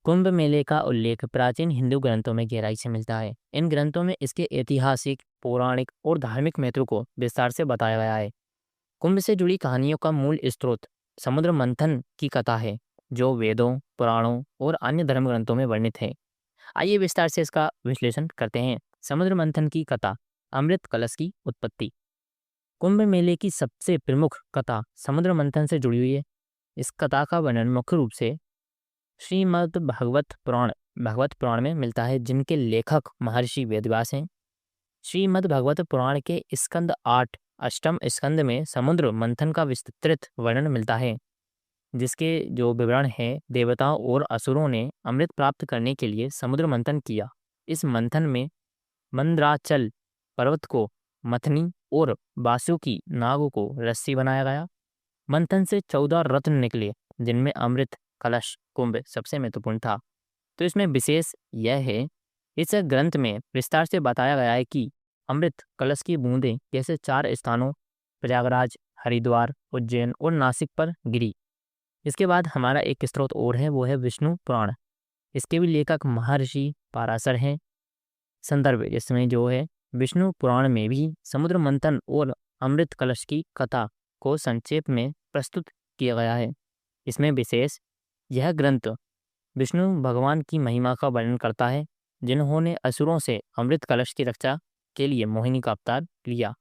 कुंभ मेले का उल्लेख प्राचीन हिंदू ग्रंथों में गहराई से मिलता है। इन ग्रंथों में इसके ऐतिहासिक, पौराणिक और धार्मिक महत्व को विस्तार से बताया गया है। कुंभ से जुड़ी कहानियों का मूल स्रोत समुद्र मंथन की कथा है, जो वेदों, पुराणों और अन्य धर्म ग्रंथों में वर्णित है। आइए विस्तार से इसका विश्लेषण करते हैं। समुद्र मंथन की कथा, अमृत कलश की उत्पत्ति। कुंभ मेले की सबसे प्रमुख कथा समुद्र मंथन से जुड़ी हुई है। इस कथा का वर्णन मुख्य रूप से श्रीमद् भागवत पुराण में मिलता है, जिनके लेखक महर्षि वेदव्यास हैं। श्रीमद् भागवत पुराण के स्कंद 8 अष्टम स्कंद में समुद्र मंथन का विस्तृत वर्णन मिलता है, जिसके जो विवरण है, देवताओं और असुरों ने अमृत प्राप्त करने के लिए समुद्र मंथन किया। इस मंथन में मंद्राचल पर्वत को मथनी और बासुकी नाग को रस्सी बनाया गया। मंथन से 14 रत्न निकले, जिनमें अमृत कलश कुंभ सबसे महत्वपूर्ण था। तो इसमें विशेष यह है, इस ग्रंथ में विस्तार से बताया गया है कि अमृत कलश की बूंदें कैसे 4 स्थानों प्रयागराज, हरिद्वार, उज्जैन और नासिक पर गिरी। इसके बाद हमारा एक स्रोत और है, वो है विष्णु पुराण। इसके भी लेखक महर्षि पराशर हैं। संदर्भ इसमें जो है, विष्णु पुराण में भी समुद्र मंथन और अमृत कलश की कथा को संक्षेप में प्रस्तुत किया गया है। इसमें विशेष यह ग्रंथ विष्णु भगवान की महिमा का वर्णन करता है, जिन्होंने असुरों से अमृत कलश की रक्षा के लिए मोहिनी का अवतार लिया।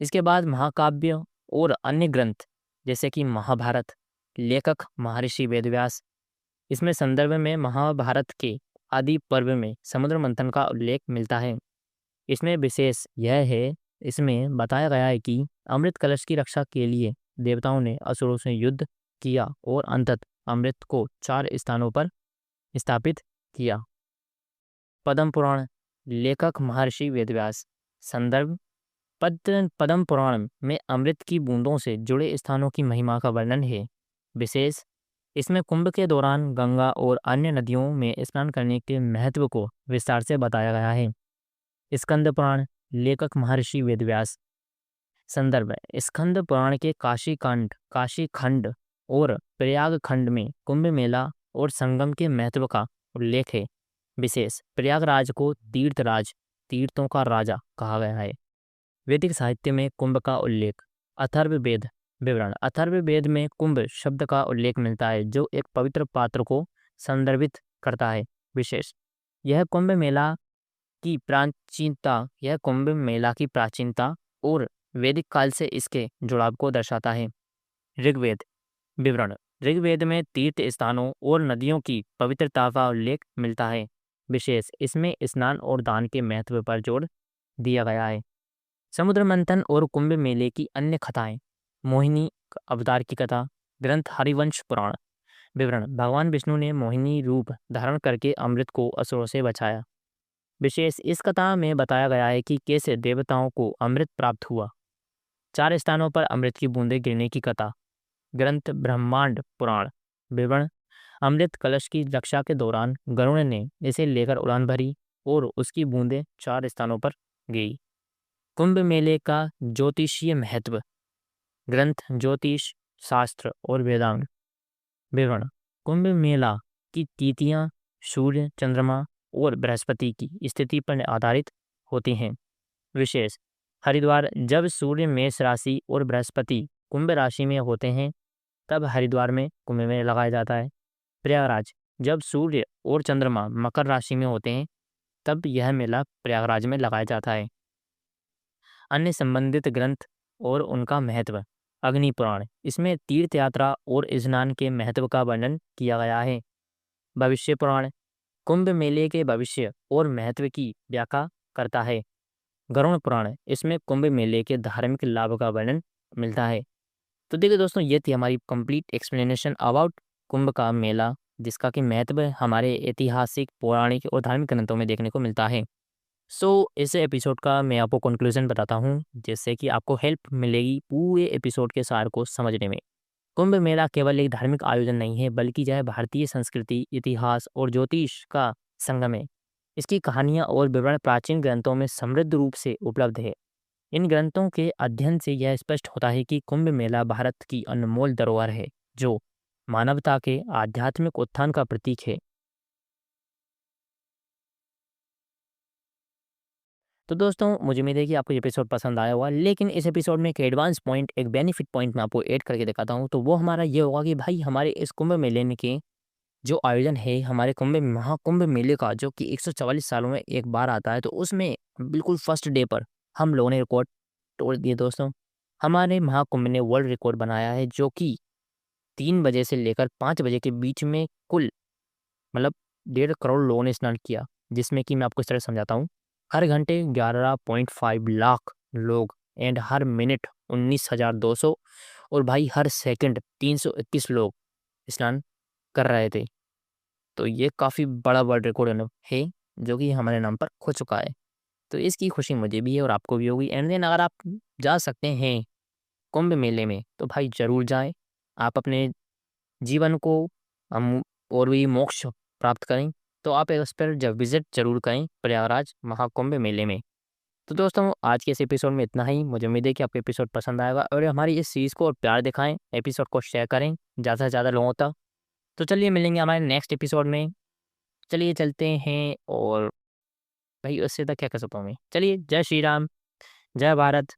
इसके बाद महाकाव्य और अन्य ग्रंथ जैसे कि महाभारत, लेखक महर्षि वेदव्यास। इसमें संदर्भ में महाभारत के आदि पर्व में समुद्र मंथन का उल्लेख मिलता है। इसमें विशेष यह है, इसमें बताया गया है कि अमृत कलश की रक्षा के लिए देवताओं ने असुरों से युद्ध किया और अंततः अमृत को 4 स्थानों पर स्थापित किया। पद्म पुराण, लेखक महर्षि वेदव्यास। संदर्भ पद्म पुराण में अमृत की बूंदों से जुड़े स्थानों की महिमा का वर्णन है। विशेष इसमें कुंभ के दौरान गंगा और अन्य नदियों में स्नान करने के महत्व को विस्तार से बताया गया है। स्कंद पुराण, लेखक महर्षि वेदव्यास। संदर्भ स्कंद पुराण के काशी खंड और प्रयाग खंड में कुंभ मेला और संगम के महत्व का उल्लेख है। विशेष प्रयागराज को तीर्थों का राजा कहा गया है। वैदिक साहित्य में कुंभ का उल्लेख, अथर्ववेद विवरण। अथर्ववेद में कुंभ शब्द का उल्लेख मिलता है, जो एक पवित्र पात्र को संदर्भित करता है। विशेष यह कुंभ मेला की प्राचीनता और वैदिक काल से इसके जुड़ाव को दर्शाता है। ऋग्वेद विवरण। ऋग्वेद में तीर्थ स्थानों और नदियों की पवित्रता का उल्लेख मिलता है। विशेष इसमें स्नान और दान के महत्व पर जोर दिया गया है। समुद्र मंथन और कुंभ मेले की अन्य कथाएं। मोहिनी अवतार की कथा, ग्रंथ हरिवंश पुराण। विवरण। भगवान विष्णु ने मोहिनी रूप धारण करके अमृत को असुरों से बचाया। विशेष इस कथा में बताया गया है कि कैसे देवताओं को अमृत प्राप्त हुआ। 4 स्थानों पर अमृत की बूंदें गिरने की कथा, ग्रंथ ब्रह्मांड पुराण। विवरण। अमृत कलश की रक्षा के दौरान गरुड़ ने इसे लेकर उड़ान भरी और उसकी बूंदें 4 स्थानों पर गिरी। कुंभ मेले का ज्योतिषीय महत्व, ग्रंथ ज्योतिष शास्त्र और वेदांग। विवरण। कुंभ मेला की तिथियां सूर्य, चंद्रमा और बृहस्पति की स्थिति पर आधारित होती हैं। विशेष हरिद्वार, जब सूर्य मेष राशि और बृहस्पति कुंभ राशि में होते हैं, तब हरिद्वार में कुंभ मेला लगाया जाता है। प्रयागराज, जब सूर्य और चंद्रमा मकर राशि में होते हैं, तब यह मेला प्रयागराज में लगाया जाता है। अन्य संबंधित ग्रंथ और उनका महत्व। अग्नि पुराण, इसमें तीर्थ यात्रा और स्नान के महत्व का वर्णन किया गया है। भविष्य पुराण, कुंभ मेले के भविष्य और महत्व की व्याख्या करता है। गरुड़ पुराण, इसमें कुंभ मेले के धार्मिक लाभ का वर्णन मिलता है। तो देखिए दोस्तों, ये थी हमारी कंप्लीट एक्सप्लेनेशन अबाउट कुंभ का मेला, जिसका कि महत्व हमारे ऐतिहासिक, पौराणिक और धार्मिक ग्रंथों में देखने को मिलता है। इस एपिसोड का मैं आपको कंक्लूजन बताता हूँ, जिससे कि आपको हेल्प मिलेगी पूरे एपिसोड के सार को समझने में। कुंभ मेला केवल एक धार्मिक आयोजन नहीं है, बल्कि यह भारतीय संस्कृति, इतिहास और ज्योतिष का संगम है। इसकी कहानियाँ और विवरण प्राचीन ग्रंथों में समृद्ध रूप से उपलब्ध है। इन ग्रंथों के अध्ययन से यह स्पष्ट होता है कि कुंभ मेला भारत की अनमोल धरोहर है, जो मानवता के आध्यात्मिक उत्थान का प्रतीक है। तो दोस्तों मुझे उम्मीद है कि आपको ये एपिसोड पसंद आया होगा, लेकिन इस एपिसोड में एक एडवांस पॉइंट, एक बेनिफिट पॉइंट मैं आपको ऐड करके दिखाता हूँ। तो वो हमारा ये होगा कि भाई हमारे इस कुंभ मेले में के जो आयोजन है, हमारे कुंभ महाकुंभ मेले का, जो कि 144 सालों में एक बार आता है, तो उसमें बिल्कुल फर्स्ट डे पर हम लोगों ने रिकॉर्ड तोड़ दिए दोस्तों। हमारे महाकुंभ ने वर्ल्ड रिकॉर्ड बनाया है, जो कि 3 बजे से लेकर 5 बजे के बीच में कुल मतलब 1.5 करोड़ लोगों ने स्नान किया। जिसमें कि मैं आपको इस तरह समझाता हूँ, हर घंटे 11.5 लाख लोग, एंड हर मिनट 19,200, और भाई हर सेकंड 321 लोग स्नान कर रहे थे। तो ये काफ़ी बड़ा वर्ल्ड रिकॉर्ड है, जो कि हमारे नाम पर खो चुका है। तो इसकी खुशी मुझे भी है और आपको भी होगी। एंड देन अगर आप जा सकते हैं कुंभ मेले में, तो भाई ज़रूर जाएँ। आप अपने जीवन को हम और भी मोक्ष प्राप्त करें, तो आप इस पर जब विज़िट ज़रूर करें प्रयागराज महाकुंभ मेले में। तो दोस्तों आज के इस एपिसोड में इतना ही। मुझे उम्मीद है कि आपको एपिसोड पसंद आएगा और हमारी इस सीरीज़ को और प्यार दिखाएँ, एपिसोड को शेयर करें ज़्यादा से ज़्यादा लोगों तक। तो चलिए मिलेंगे हमारे नेक्स्ट एपिसोड में। चलिए चलते हैं, और भाई उससे ज़्यादा क्या कह सकता हूँ मैं। चलिए, जय श्री राम, जय भारत।